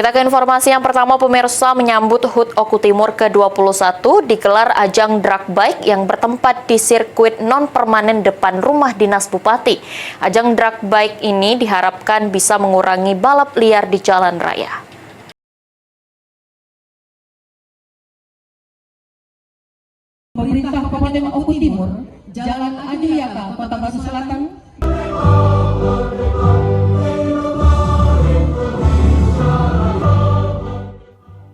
Kita ke informasi yang pertama, pemirsa. Menyambut HUT Oku Timur ke-21 digelar ajang drag bike yang bertempat di sirkuit non-permanen depan rumah dinas Bupati. Ajang drag bike ini diharapkan bisa mengurangi balap liar di jalan raya. Pemerintah Kabupaten Oku Timur, Jalan Adiaka, Kota Batu Selatan.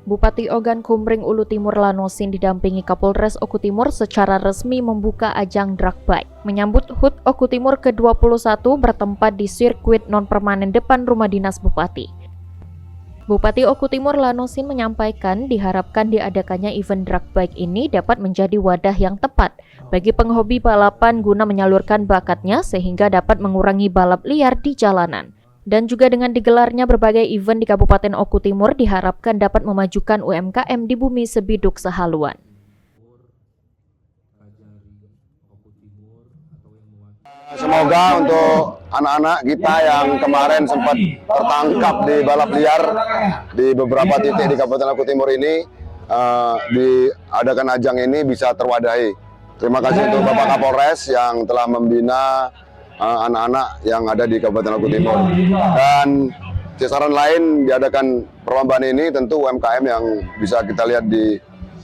Bupati Ogan Kumring Ulu Timur Lanosin didampingi Kapolres Oku Timur secara resmi membuka ajang drag bike. Menyambut HUT Oku Timur ke-21 bertempat di sirkuit non-permanen depan rumah dinas Bupati. Bupati Oku Timur Lanosin menyampaikan diharapkan diadakannya event drag bike ini dapat menjadi wadah yang tepat bagi penghobi balapan guna menyalurkan bakatnya sehingga dapat mengurangi balap liar di jalanan. Dan juga dengan digelarnya berbagai event di Kabupaten Oku Timur diharapkan dapat memajukan UMKM di bumi sebiduk sehaluan. Semoga untuk anak-anak kita yang kemarin sempat tertangkap di balap liar di beberapa titik di Kabupaten Oku Timur ini, diadakan ajang ini bisa terwadahi. Terima kasih untuk Bapak Kapolres yang telah membina anak-anak yang ada di Kabupaten Oku Timur. Dan sasaran lain diadakan perlombaan ini tentu UMKM yang bisa kita lihat di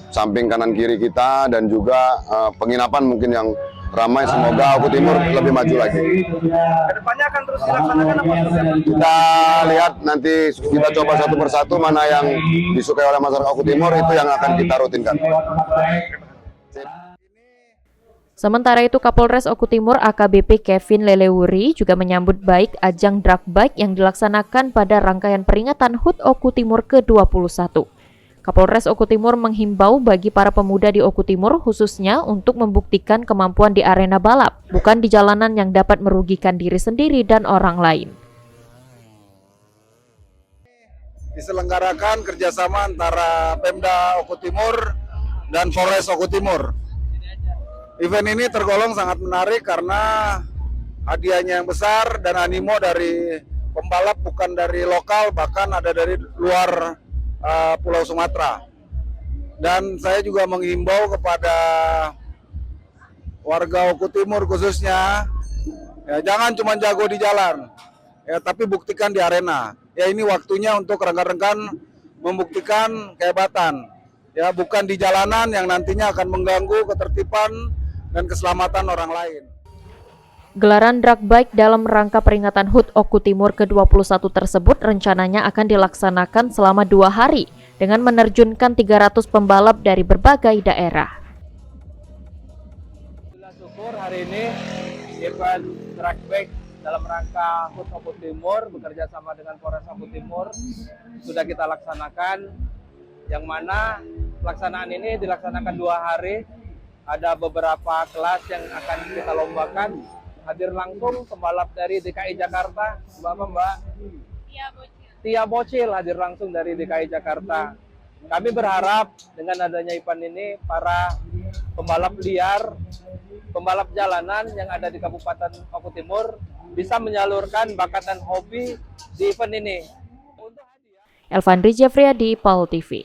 samping kanan kiri kita, dan juga penginapan mungkin yang ramai. Semoga Oku Timur lebih maju lagi. Kedepannya akan terus dilaksanakan apa? Kita lihat nanti, kita coba satu persatu mana yang disukai oleh masyarakat Oku Timur, itu yang akan kita rutinkan. Sementara itu, Kapolres Oku Timur AKBP Kevin Lelewuri juga menyambut baik ajang drag bike yang dilaksanakan pada rangkaian peringatan HUT Oku Timur ke-21. Kapolres Oku Timur menghimbau bagi para pemuda di Oku Timur khususnya untuk membuktikan kemampuan di arena balap, bukan di jalanan yang dapat merugikan diri sendiri dan orang lain. Diselenggarakan kerjasama antara Pemda Oku Timur dan Polres Oku Timur. Event ini tergolong sangat menarik karena hadiahnya yang besar dan animo dari pembalap bukan dari lokal, bahkan ada dari luar Pulau Sumatera. Dan saya juga menghimbau kepada warga Oku Timur khususnya, ya, jangan cuma jago di jalan, ya, tapi buktikan di arena. Ya, ini waktunya untuk rekan-rekan membuktikan kehebatan, ya, bukan di jalanan yang nantinya akan mengganggu ketertiban dan keselamatan orang lain. Gelaran drag bike dalam rangka peringatan HUT Oku Timur ke-21 tersebut rencananya akan dilaksanakan selama 2 hari dengan menerjunkan 300 pembalap dari berbagai daerah. Syukur hari ini event drag bike dalam rangka HUT Oku Timur bekerja sama dengan Polres Oku Timur sudah kita laksanakan, yang mana pelaksanaan ini dilaksanakan 2 hari. Ada beberapa kelas yang akan kita lombakan. Hadir langsung pembalap dari DKI Jakarta, Mbak Tia Bocil hadir langsung dari DKI Jakarta. Kami berharap dengan adanya event ini, para pembalap liar, pembalap jalanan yang ada di Kabupaten Oku Timur bisa menyalurkan bakat dan hobi di event ini. Elvandri Jeffriyadi, PAL TV.